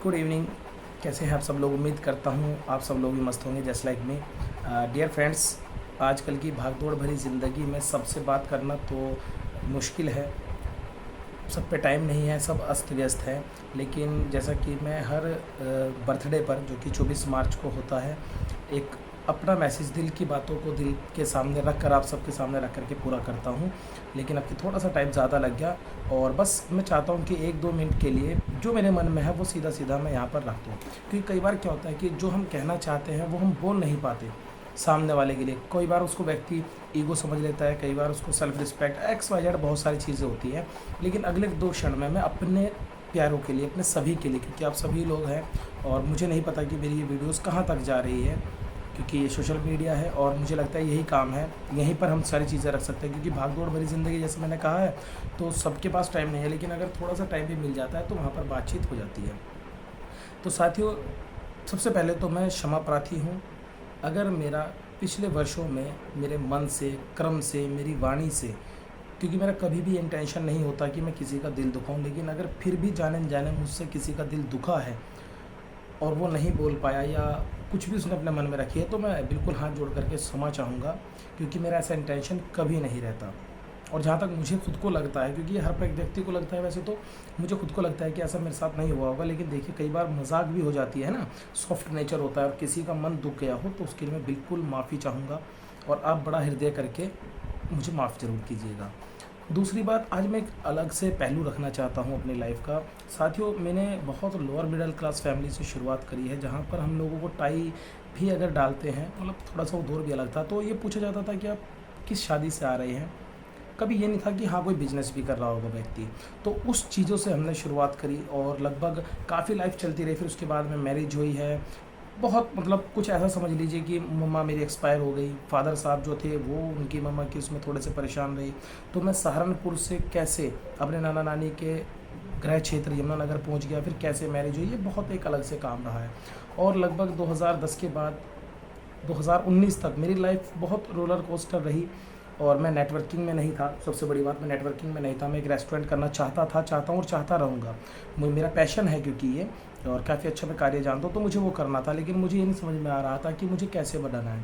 Good evening. कैसे हैं आप सब लोग? उम्मीद करता हूँ आप सब लोग भी मस्त होंगे just like me. Dear friends, आजकल की भागदौड़ भरी ज़िंदगी में सबसे बात करना तो मुश्किल है। सब पे टाइम नहीं है, सब अस्त व्यस्त है। लेकिन जैसा कि मैं हर बर्थडे पर, जो कि 24 मार्च को होता है, एक अपना मैसेज दिल की बातों को दिल के सामने रख कर, आप सबके सामने रख कर के पूरा करता हूँ। लेकिन अब थोड़ा सा टाइम ज़्यादा लग गया, और बस मैं चाहता हूँ कि 1-2 मिनट के लिए जो मेरे मन में है वो सीधा सीधा मैं यहाँ पर रख दूँ। क्योंकि कई बार क्या होता है कि जो हम कहना चाहते हैं वो हम बोल नहीं पाते सामने वाले के लिए। कई बार उसको व्यक्ति ईगो समझ लेता है, कई बार उसको self respect, X Y Z बहुत सारी चीज़ें होती हैं। लेकिन अगले 2 क्षण में मैं अपने प्यारों के लिए, अपने सभी के लिए, क्योंकि आप सभी लोग हैं और मुझे नहीं पता कि मेरी ये वीडियोस कहाँ तक जा रही है, क्योंकि ये सोशल मीडिया है और मुझे लगता है यही काम है, यहीं पर हम सारी चीज़ें रख सकते हैं। क्योंकि भागदौड़ भरी ज़िंदगी, जैसे मैंने कहा है, तो सबके पास टाइम नहीं है, लेकिन अगर थोड़ा सा टाइम भी मिल जाता है तो वहाँ पर बातचीत हो जाती है। तो साथियों, सबसे पहले तो मैं क्षमा प्रार्थी हूँ अगर मेरा पिछले वर्षों में मेरे मन से, क्रम से, मेरी वाणी से, क्योंकि मेरा कभी भी इंटेंशन नहीं होता कि मैं किसी का दिल दुखाऊं, लेकिन अगर फिर भी जाने अनजाने मुझसे किसी का दिल दुखा है और वो नहीं बोल पाया या कुछ भी उसने अपने मन में रखी है, तो मैं बिल्कुल हाथ जोड़ करके क्षमा चाहूँगा। क्योंकि मेरा ऐसा इंटेंशन कभी नहीं रहता। और जहाँ तक मुझे खुद को लगता है, क्योंकि हर एक व्यक्ति को लगता है, वैसे तो मुझे खुद को लगता है कि ऐसा मेरे साथ नहीं हुआ होगा, लेकिन देखिए कई बार मजाक भी हो जाती है ना, सॉफ्ट नेचर होता है, और किसी का मन दुख गया हो तो उसके लिए मैं बिल्कुल माफ़ी चाहूँगा, और आप बड़ा हृदय करके मुझे माफ़ ज़रूर कीजिएगा। दूसरी बात, आज मैं एक अलग से पहलू रखना चाहता हूँ अपनी लाइफ का। साथियों, मैंने बहुत लोअर मिडिल क्लास फैमिली से शुरुआत करी है, जहाँ पर हम लोगों को टाई भी अगर डालते हैं, मतलब थोड़ा सा वो दौर भी अलग था, तो ये पूछा जाता था कि आप किस शादी से आ रहे हैं। कभी ये नहीं था कि हाँ कोई बिजनेस भी कर रहा होगा व्यक्ति। तो उस चीज़ों से हमने शुरुआत करी और लगभग काफ़ी लाइफ चलती रही। फिर उसके बाद में मैरिज हुई है। बहुत, मतलब कुछ ऐसा समझ लीजिए कि मम्मा मेरी एक्सपायर हो गई, फादर साहब जो थे वो, उनकी मम्मा की उसमें थोड़े से परेशान रही। तो मैं सहारनपुर से कैसे अपने नाना नानी के गृह क्षेत्र यमुनानगर पहुंच गया, फिर कैसे मैरिज हुई, ये बहुत एक अलग से काम रहा है। और लगभग 2010 के बाद 2019 तक मेरी लाइफ बहुत रोलर कोस्टर रही। और मैं नेटवर्किंग में नहीं था, सबसे बड़ी बात, मैं नेटवर्किंग में नहीं था। मैं एक रेस्टोरेंट करना चाहता हूँ और चाहता रहूँगा। मेरा पैशन है, क्योंकि ये, और काफ़ी अच्छा मैं कार्य जानता हूँ, तो मुझे वो करना था। लेकिन मुझे ये नहीं समझ में आ रहा था कि मुझे कैसे बनाना है,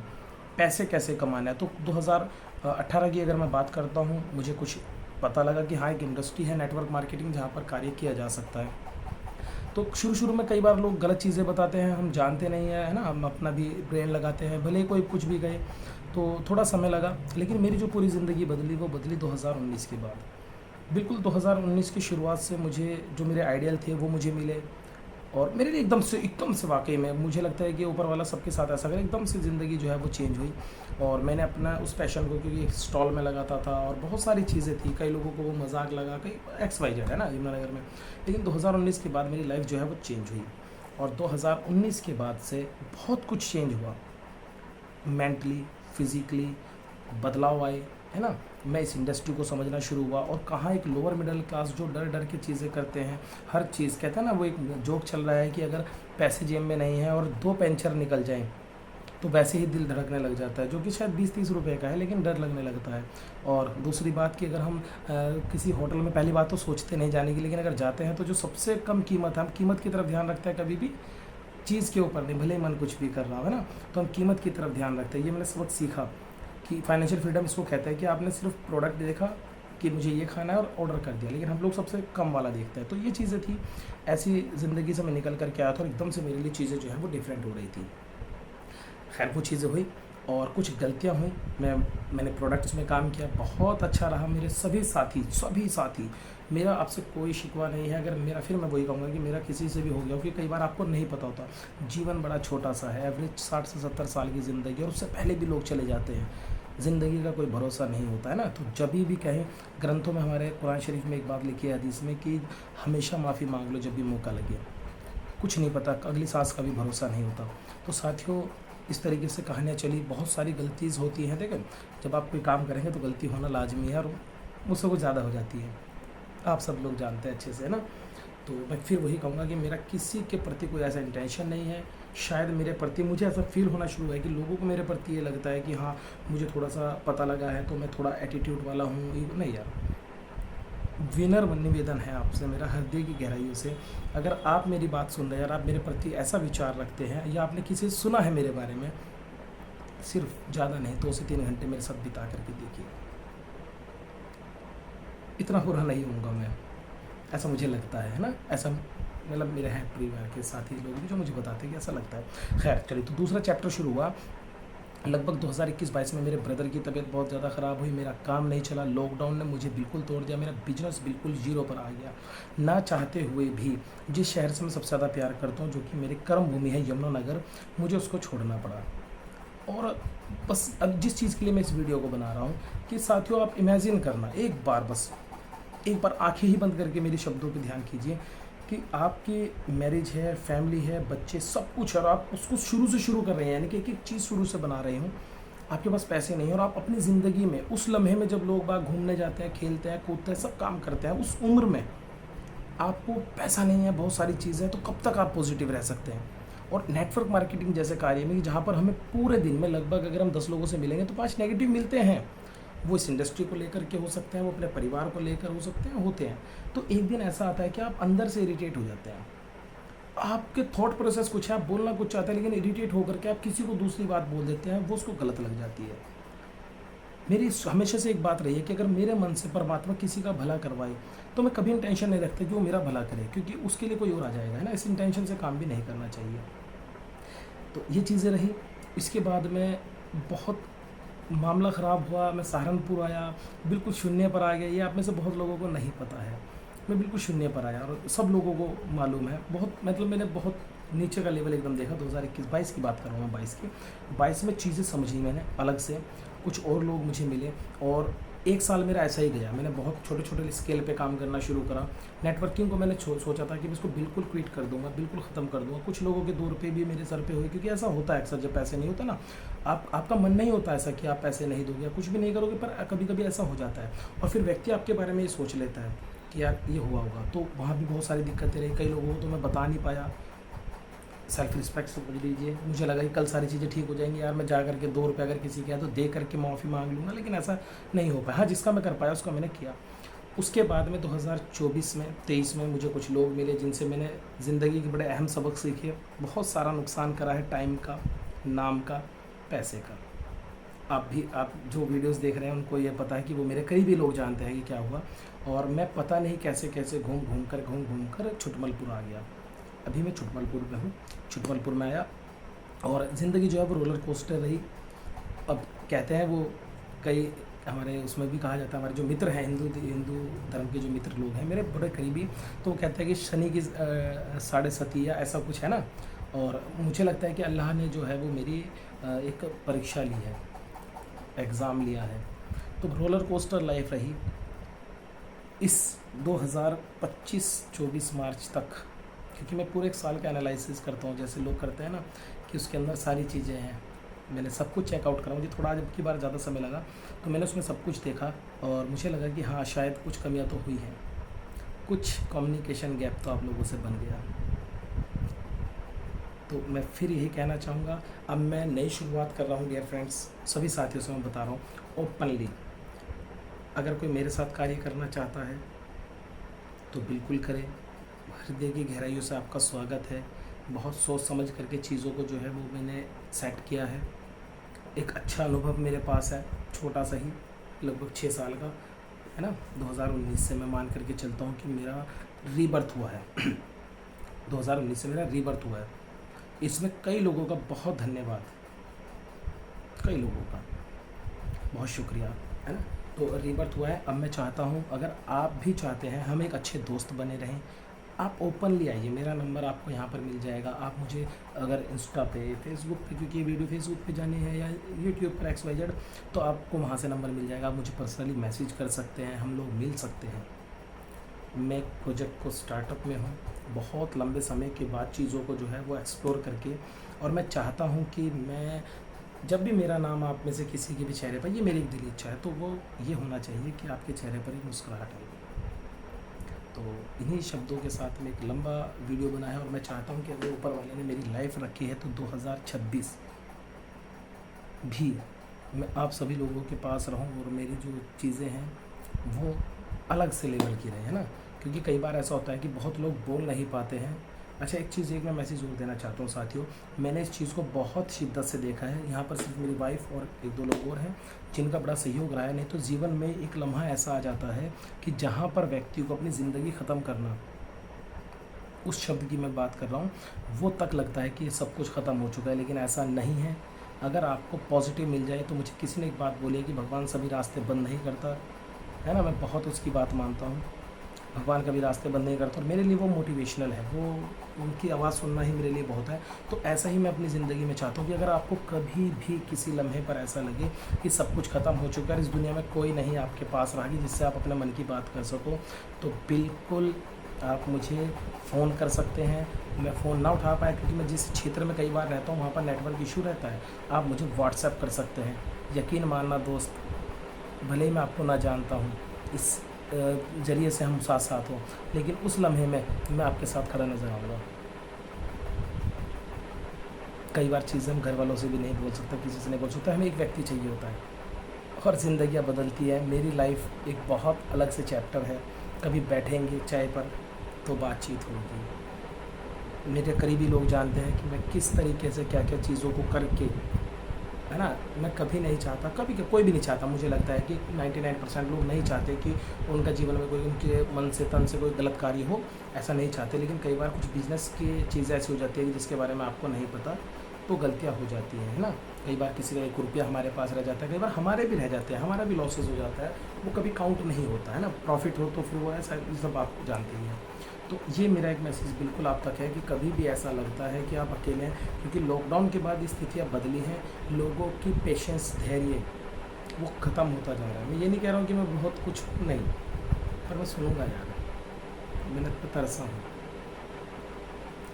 पैसे कैसे कमाना है। तो 2018 की अगर मैं बात करता हूँ, मुझे कुछ पता लगा कि हाँ एक इंडस्ट्री है नेटवर्क मार्केटिंग, जहाँ पर कार्य किया जा सकता है। तो शुरू में कई बार लोग गलत चीज़ें बताते हैं, हम जानते नहीं हैं, है ना, हम अपना भी ब्रेन लगाते हैं, भले ही कोई कुछ भी कहे। तो थोड़ा समय लगा, लेकिन मेरी जो पूरी ज़िंदगी बदली वो बदली 2019 के बाद। बिल्कुल 2019 की शुरुआत से मुझे जो मेरे आइडियल थे वो मुझे मिले, और मेरे लिए एकदम से वाक़ई में मुझे लगता है कि ऊपर वाला सबके साथ ऐसा करे, एकदम से ज़िंदगी जो है वो चेंज हुई। और मैंने अपना उस पैशन को, क्योंकि एक स्टॉल में लगाता था और बहुत सारी चीज़ें थी, कई लोगों को वो मजाक लगा, कई एक्स वाई जेड, है ना, यमुनानगर में। लेकिन 2019 के बाद मेरी लाइफ जो है वो चेंज हुई, और 2019 के बाद से बहुत कुछ चेंज हुआ, मेंटली, फिज़िकली बदलाव आए, है ना। मैं इस इंडस्ट्री को समझना शुरू हुआ, और कहाँ एक लोअर मिडिल क्लास जो डर डर के चीज़ें करते हैं, हर चीज़, कहते हैं ना, वो एक जोक चल रहा है कि अगर पैसे जेब में नहीं है और 2 पेंचर निकल जाएं तो वैसे ही दिल धड़कने लग जाता है, जो कि शायद 20-30 रुपए का है, लेकिन डर लगने लगता है। और दूसरी बात कि अगर हम किसी होटल में, पहली बात तो सोचते नहीं जाने की, लेकिन अगर जाते हैं तो जो सबसे कम कीमत है, हम कीमत की तरफ ध्यान रखते हैं, कभी भी चीज़ के ऊपर नहीं, भले ही मन कुछ भी कर रहा है ना, तो हम कीमत की तरफ ध्यान रखते हैं। ये मैंने सबक सीखा कि फाइनेंशियल फ्रीडम इसको कहते हैं कि आपने सिर्फ प्रोडक्ट देखा कि मुझे ये खाना है और ऑर्डर कर दिया, लेकिन हम लोग सबसे कम वाला देखते हैं। तो ये चीज़ें थी, ऐसी ज़िंदगी से मैं निकल कर के आया था, और एकदम से मेरे लिए चीज़ें जो है वो डिफरेंट हो रही थी। खैर, वो चीज़ें हुई और कुछ गलतियाँ हुई। मैंने प्रोडक्ट्स में काम किया, बहुत अच्छा रहा। मेरे सभी साथी, मेरा आपसे कोई शिकवा नहीं है। अगर मेरा, फिर मैं वही कहूँगा कि मेरा किसी से भी हो गया, क्योंकि कई बार आपको नहीं पता होता, जीवन बड़ा छोटा सा है, एवरेज 60 से 70 साल की ज़िंदगी, और उससे पहले भी लोग चले जाते हैं। ज़िंदगी का कोई भरोसा नहीं होता है ना। तो जब भी कहें, ग्रंथों में, हमारे कुरान शरीफ में एक बात लिखी है हदीस में, कि हमेशा माफ़ी मांग लो जब भी मौका लगे। कुछ नहीं पता, अगली सांस का भी भरोसा नहीं होता। तो साथियों, इस तरीके से कहानियाँ चली, बहुत सारी गलतीज़ होती हैं। देखें, जब आप कोई काम करेंगे तो गलती होना लाजमी है, और मुझसे कुछ ज़्यादा हो जाती है, आप सब लोग जानते हैं अच्छे से, है ना। तो मैं फिर वही कहूँगा कि मेरा किसी के प्रति कोई ऐसा इंटेंशन नहीं है। शायद मेरे प्रति मुझे ऐसा फील होना शुरू हुआ है कि लोगों को मेरे प्रति ये लगता है कि हाँ, मुझे थोड़ा सा पता लगा है तो मैं थोड़ा एटीट्यूड वाला हूँ। नहीं यार, विनर निवेदन है आपसे मेरा हृदय की गहराइयों से, अगर आप मेरी बात सुन रहे हैं और आप मेरे प्रति ऐसा विचार रखते हैं या आपने किसी से सुना है मेरे बारे में, सिर्फ ज़्यादा नहीं 2 से 3 घंटे मेरे साथ बिता करके देखिए। इतना बुरा नहीं होऊंगा मैं, ऐसा मुझे लगता है ना। ऐसा मतलब मेरे हैं परिवार के साथी लोग भी जो मुझे बताते हैं कि ऐसा लगता है। खैर चलिए, तो दूसरा चैप्टर शुरू हुआ लगभग 2021-22 में। मेरे ब्रदर की तबीयत बहुत ज़्यादा ख़राब हुई, मेरा काम नहीं चला, लॉकडाउन ने मुझे बिल्कुल तोड़ दिया, मेरा बिजनेस बिल्कुल जीरो पर आ गया। ना चाहते हुए भी जिस शहर से मैं सबसे ज़्यादा प्यार करता हूँ, जो कि मेरी कर्म भूमि है यमुनानगर, मुझे उसको छोड़ना पड़ा। और बस अब जिस चीज़ के लिए मैं इस वीडियो को बना रहा हूँ कि साथियों, आप इमेजिन करना एक बार, बस एक बार आंखें ही बंद करके मेरे शब्दों पे ध्यान कीजिए कि आपकी मैरिज है, फैमिली है, बच्चे, सब कुछ, और आप उसको शुरू से शुरू कर रहे हैं, यानी कि एक एक चीज़ शुरू से बना रहे हूँ। आपके पास पैसे नहीं हैं और आप अपनी ज़िंदगी में उस लम्हे में जब लोग बाग घूमने जाते हैं, खेलते हैं, कूदते हैं, सब काम करते हैं, उस उम्र में आपको पैसा नहीं है, बहुत सारी चीज़ें हैं, तो कब तक आप पॉजिटिव रह सकते हैं। और नेटवर्क मार्केटिंग जैसे कार्य में, जहाँ पर हमें पूरे दिन में लगभग अगर हम 10 लोगों से मिलेंगे तो 5 नेगेटिव मिलते हैं। वो इस इंडस्ट्री को लेकर के हो सकते हैं, वो अपने परिवार को लेकर हो सकते हैं, होते हैं। तो एक दिन ऐसा आता है कि आप अंदर से इरिटेट हो जाते हैं, आपके थॉट प्रोसेस कुछ है, आप बोलना कुछ चाहते हैं, लेकिन इरिटेट होकर के आप किसी को दूसरी बात बोल देते हैं, वो उसको गलत लग जाती है। मेरी हमेशा से एक बात रही है कि अगर मेरे मन से परमात्मा किसी का भला करवाए तो मैं कभी इंटेंशन नहीं रखता कि वो मेरा भला करे, क्योंकि उसके लिए कोई और आ जाएगा, है ना। इस इंटेंशन से काम भी नहीं करना चाहिए। तो ये चीज़ें रही। इसके बाद में बहुत मामला ख़राब हुआ, मैं सहारनपुर आया, बिल्कुल शून्य पर आ गया। ये आप में से बहुत लोगों को नहीं पता है, मैं बिल्कुल शून्य पर आया और सब लोगों को मालूम है। बहुत मतलब मैंने बहुत नीचे का लेवल एकदम देखा। 2021-22 की बात कर रहा हूँ मैं, 22 में चीज़ें समझी मैंने अलग से, कुछ और लोग मुझे मिले और 1 साल मेरा ऐसा ही गया। मैंने बहुत छोटे छोटे स्केल पे काम करना शुरू करा। नेटवर्किंग को मैंने सोचा था कि मैं इसको बिल्कुल क्विट कर दूंगा, बिल्कुल ख़त्म कर दूंगा। कुछ लोगों के 2 रुपये भी मेरे सर पे हुए, क्योंकि ऐसा होता है अक्सर जब पैसे नहीं होता ना, आपका मन नहीं होता ऐसा कि आप पैसे नहीं दोगे या कुछ भी नहीं करोगे, पर कभी कभी ऐसा हो जाता है और फिर व्यक्ति आपके बारे में ये सोच लेता है कि यार ये हुआ होगा। तो वहाँ भी बहुत सारी दिक्कतें रही। कई लोगों को तो मैं बता नहीं पाया, सेल्फ रिस्पेक्ट से बोल दीजिए। मुझे लगा कि कल सारी चीज़ें ठीक हो जाएंगी, यार मैं जा करके 2 रुपये अगर किसी के है तो दे करके माफ़ी मांग लूँगा, लेकिन ऐसा नहीं हो पाया। हाँ, जिसका मैं कर पाया उसका मैंने किया। उसके बाद में 2024 में 23 में मुझे कुछ लोग मिले जिनसे मैंने ज़िंदगी के बड़े अहम सबक सीखे। बहुत सारा नुकसान करा है, टाइम का, नाम का, पैसे का। आप जो वीडियोस देख रहे हैं उनको ये पता है कि वो मेरे करीबी लोग जानते हैं कि क्या हुआ। और मैं पता नहीं कैसे कैसे घूम घूम कर छुटमलपुर आ गया। अभी मैं छुटमलपुर में हूँ। छुटमलपुर में आया और ज़िंदगी जो है वो रोलर कोस्टर रही। अब कहते हैं वो, कई हमारे उसमें भी कहा जाता है, हमारे जो मित्र हैं हिंदू धर्म के जो मित्र लोग हैं मेरे बड़े करीबी, तो वो कहते हैं कि शनि की 7.5 या ऐसा कुछ है ना। और मुझे लगता है कि अल्लाह ने जो है वो मेरी एक परीक्षा ली है, एग्ज़ाम लिया है। तो रोलर कोस्टर लाइफ रही इस 2025-24 मार्च तक, क्योंकि मैं पूरे 1 साल का एनालिसिस करता हूँ, जैसे लोग करते हैं ना कि उसके अंदर सारी चीज़ें हैं। मैंने सब कुछ चेकआउट करा। मुझे थोड़ा आज की बार ज़्यादा समय लगा, तो मैंने उसमें सब कुछ देखा और मुझे लगा कि हाँ, शायद कुछ कमियाँ तो हुई हैं, कुछ कम्युनिकेशन गैप तो आप लोगों से बन गया। तो मैं फिर यही कहना चाहूँगा, अब मैं नई शुरुआत कर रहा हूँ डियर फ्रेंड्स। सभी साथियों से मैं बता रहा हूँ ओपनली, अगर कोई मेरे साथ कार्य करना चाहता है तो बिल्कुल करें। हृदय की गहराइयों से आपका स्वागत है। बहुत सोच समझ करके चीज़ों को जो है वो मैंने सेट किया है। एक अच्छा अनुभव मेरे पास है, छोटा सा ही, लगभग 6 साल का, है ना। 2019 से मैं मान करके चलता हूँ कि मेरा रीबर्थ हुआ है। 2019 से मेरा रीबर्थ हुआ है। इसमें कई लोगों का बहुत धन्यवाद, कई लोगों का बहुत शुक्रिया, है ना। तो रीबर्थ हुआ है। अब मैं चाहता हूँ, अगर आप भी चाहते हैं हम एक अच्छे दोस्त बने रहें, आप ओपनली आइए। मेरा नंबर आपको यहाँ पर मिल जाएगा। आप मुझे अगर इंस्टा पे, फेसबुक पे, क्योंकि ये वीडियो फेसबुक पे जानी है, या यूट्यूब पर XYZ, तो आपको वहाँ से नंबर मिल जाएगा। आप मुझे पर्सनली मैसेज कर सकते हैं, हम लोग मिल सकते हैं। मैं एक प्रोजेक्ट को स्टार्टअप में हूँ, बहुत लंबे समय के बाद चीज़ों को जो है वो एक्सप्लोर करके, और मैं चाहता हूँ कि मैं जब भी मेरा नाम आप में से किसी के भी चेहरे पर, ये मेरी एक दिली इच्छा है, तो वो ये होना चाहिए कि आपके चेहरे पर एक मुस्कुराहट आएगी। तो इन्हीं शब्दों के साथ में एक लंबा वीडियो बनाया है और मैं चाहता हूँ कि अगर ऊपर वाले ने मेरी लाइफ रखी है तो 2026 भी मैं आप सभी लोगों के पास रहूँ और मेरी जो चीज़ें हैं वो अलग से लेवल की रहे, है ना। क्योंकि कई बार ऐसा होता है कि बहुत लोग बोल नहीं पाते हैं। अच्छा, एक मैं मैसेज और देना चाहता हूँ साथियों, मैंने इस चीज़ को बहुत शिद्दत से देखा है। यहाँ पर सिर्फ मेरी वाइफ और एक दो लोग और हैं जिनका बड़ा सहयोग रहा है। नहीं तो जीवन में एक लम्हा ऐसा आ जाता है कि जहाँ पर व्यक्ति को अपनी ज़िंदगी ख़त्म करना, उस शब्द की मैं बात कर रहा हूँ, वो तक लगता है कि सब कुछ ख़त्म हो चुका है, लेकिन ऐसा नहीं है। अगर आपको पॉजिटिव मिल जाए तो मुझे किसी ने एक बात बोली है कि भगवान सभी रास्ते बंद नहीं करता, है ना। मैं बहुत उसकी बात मानता हूँ, भगवान कभी रास्ते बंद नहीं करता, और मेरे लिए वो मोटिवेशनल है। वो उनकी आवाज़ सुनना ही मेरे लिए बहुत है। तो ऐसा ही मैं अपनी ज़िंदगी में चाहता हूँ कि अगर आपको कभी भी किसी लम्हे पर ऐसा लगे कि सब कुछ ख़त्म हो चुका है, इस दुनिया में कोई नहीं आपके पास रहा कि जिससे आप अपने मन की बात कर सको, तो बिल्कुल आप मुझे फ़ोन कर सकते हैं। मैं फ़ोन ना उठा पाया क्योंकि मैं जिस क्षेत्र में कई बार रहता हूँ वहाँ पर नेटवर्क इशू रहता है, आप मुझे व्हाट्सएप कर सकते हैं। यकीन मानना दोस्त, भले ही मैं आपको ना जानता हूँ, इस ज़रिए से हम साथ साथ हों, लेकिन उस लम्हे में मैं आपके साथ खड़ा नज़र आऊँगा। कई बार चीज़ें हम घर वालों से भी नहीं बोल सकते, किसी से नहीं बोल सकते, हमें एक व्यक्ति चाहिए होता है और ज़िंदगियाँ बदलती है। मेरी लाइफ एक बहुत अलग से चैप्टर है। कभी बैठेंगे चाय पर तो बातचीत होगी। मेरे करीबी लोग जानते हैं कि मैं किस तरीके से क्या क्या चीज़ों को करके, है ना, मैं कभी नहीं चाहता, कभी कोई भी नहीं चाहता। मुझे लगता है कि 99% लोग नहीं चाहते कि उनका जीवन में कोई उनके मन से तन से कोई गलत कार्य हो, ऐसा नहीं चाहते। लेकिन कई बार कुछ बिज़नेस की चीज़ें ऐसी हो जाती है कि जिसके बारे में आपको नहीं पता, तो गलतियाँ हो जाती हैं, है ना। कई बार किसी का 1 रुपया हमारे पास रह जाता है, कई बार हमारे भी रह जाते हैं, हमारा भी लॉसेस हो जाता है, वो कभी काउंट नहीं होता, है ना। प्रॉफिट हो तो फिर वो ऐसा, ये सब आप जानते ही हैं। तो ये मेरा एक मैसेज बिल्कुल आप तक है कि कभी भी ऐसा लगता है कि आप अकेले हैं, क्योंकि लॉकडाउन के बाद स्थितियाँ बदली हैं, लोगों की पेशेंस, धैर्य वो ख़त्म होता जा रहा है। मैं ये नहीं कह रहा हूँ कि मैं बहुत कुछ नहीं, पर मैं सुनूंगा यार, मेहनत पर तरसा हूँ।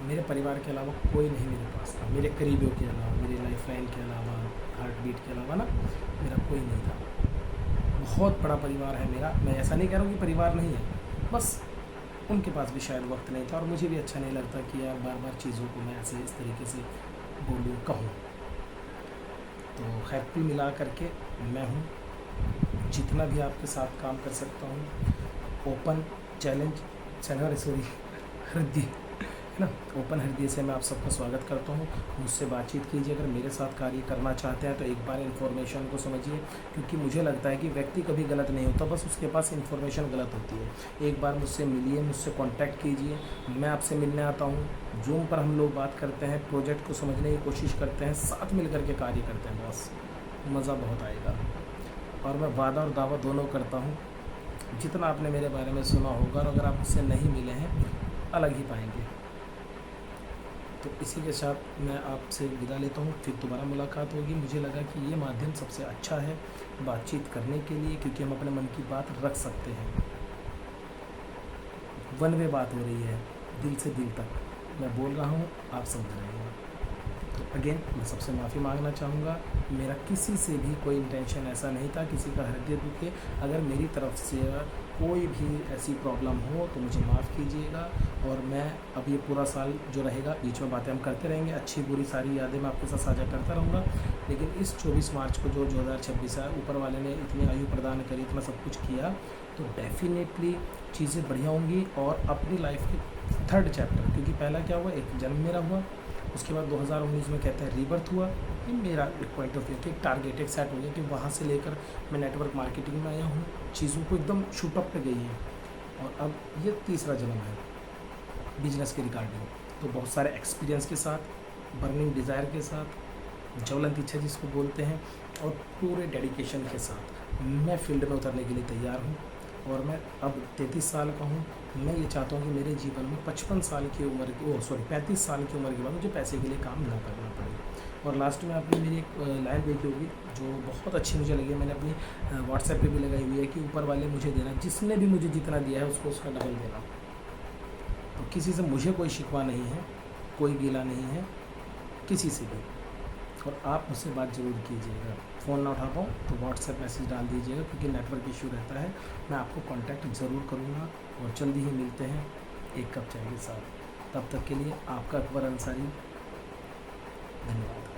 मेरे परिवार के अलावा कोई नहीं मेरे पास था, मेरे करीबियों के अलावा, मेरे लाइफ लाइन के अलावा, हार्ट बीट के अलावा ना, मेरा कोई नहीं था। बहुत बड़ा परिवार है मेरा। मैं ऐसा नहीं कह रहा हूँ कि परिवार नहीं है, बस उनके पास भी शायद वक्त नहीं था, और मुझे भी अच्छा नहीं लगता कि यार बार बार चीज़ों को मैं ऐसे इस तरीके से बोलूँ, कहूँ। तो खैर कुल मिला करके मैं हूँ, जितना भी आपके साथ काम कर सकता हूँ, ओपन सॉरी हृदय, है ना, ओपन हृदय से मैं आप सबका स्वागत करता हूँ। मुझसे बातचीत कीजिए। अगर मेरे साथ कार्य करना चाहते हैं तो एक बार इन्फॉर्मेशन को समझिए, क्योंकि मुझे लगता है कि व्यक्ति कभी गलत नहीं होता, बस उसके पास इन्फॉर्मेशन गलत होती है। एक बार मुझसे मिलिए, मुझसे कांटेक्ट कीजिए, मैं आपसे मिलने आता हूँ। जूम पर हम लोग बात करते हैं, प्रोजेक्ट को समझने की कोशिश करते हैं, साथ मिल करके कार्य करते हैं, बस मज़ा बहुत आएगा। और मैं वादा और दावा दोनों करता हूँ, जितना आपने मेरे बारे में सुना होगा, और अगर आप मुझसे नहीं मिले हैं, अलग ही पाएंगे। तो इसी के साथ मैं आपसे विदा लेता हूँ, फिर दोबारा मुलाकात होगी। मुझे लगा कि ये माध्यम सबसे अच्छा है बातचीत करने के लिए, क्योंकि हम अपने मन की बात रख सकते हैं। वन वे बात हो रही है, दिल से दिल तक मैं बोल रहा हूँ, आप समझ रहे हैं। तो अगेन मैं सबसे माफ़ी मांगना चाहूँगा। मेरा किसी से भी कोई इंटेंशन ऐसा नहीं था किसी का हृदय दुखे। अगर मेरी तरफ से कोई भी ऐसी प्रॉब्लम हो तो मुझे माफ़ कीजिएगा। और मैं अब ये पूरा साल जो रहेगा, बीच में बातें हम करते रहेंगे, अच्छी बुरी सारी यादें मैं आपके साथ साझा करता रहूँगा। लेकिन इस 24 मार्च को जो 2026 है, ऊपर वाले ने इतनी आयु प्रदान करी, इतना सब कुछ किया, तो डेफिनेटली चीज़ें बढ़िया होंगी। और अपनी लाइफ के 3rd चैप्टर, क्योंकि पहला क्या हुआ, एक जन्म मेरा हुआ, उसके बाद 2019 में कहते हैं रीबर्थ हुआ। ये मेरा एक पॉइंट ऑफ व्यू, एक टारगेट एक सेट हो गया कि वहाँ से लेकर मैं नेटवर्क मार्केटिंग में आया हूँ, चीज़ों को एकदम शूटअप पे गई है। और अब ये 3रा जन्म है बिजनेस के रिगार्डिंग। तो बहुत सारे एक्सपीरियंस के साथ, बर्निंग डिज़ायर के साथ, ज्वलंत इच्छा जिसको बोलते हैं, और पूरे डेडिकेशन के साथ मैं फील्ड में उतरने के लिए तैयार हूँ। और मैं अब 33 साल का हूँ। मैं ये चाहता हूँ कि मेरे जीवन में 55 साल की उम्र की 35 साल की उम्र के बाद मुझे पैसे के लिए काम ना करना पड़े। और लास्ट में आपने मेरी एक लाइन देखी होगी जो बहुत अच्छी मुझे लगी, मैंने अपनी व्हाट्सएप पे भी लगाई हुई है कि ऊपर वाले मुझे देना, जिसने भी मुझे जितना दिया है उसको उसका डबल देना। तो किसी से मुझे कोई शिकवा नहीं है, कोई गिला नहीं है किसी से भी। और आप मुझसे बात ज़रूर कीजिएगा। फ़ोन ना उठा पाऊँ तो व्हाट्सएप मैसेज डाल दीजिएगा, क्योंकि नेटवर्क इशू रहता है। मैं आपको कांटेक्ट ज़रूर करूँगा, और जल्दी ही मिलते हैं एक कप चाय के साथ। तब तक के लिए आपका अकबर अंसारी, धन्यवाद।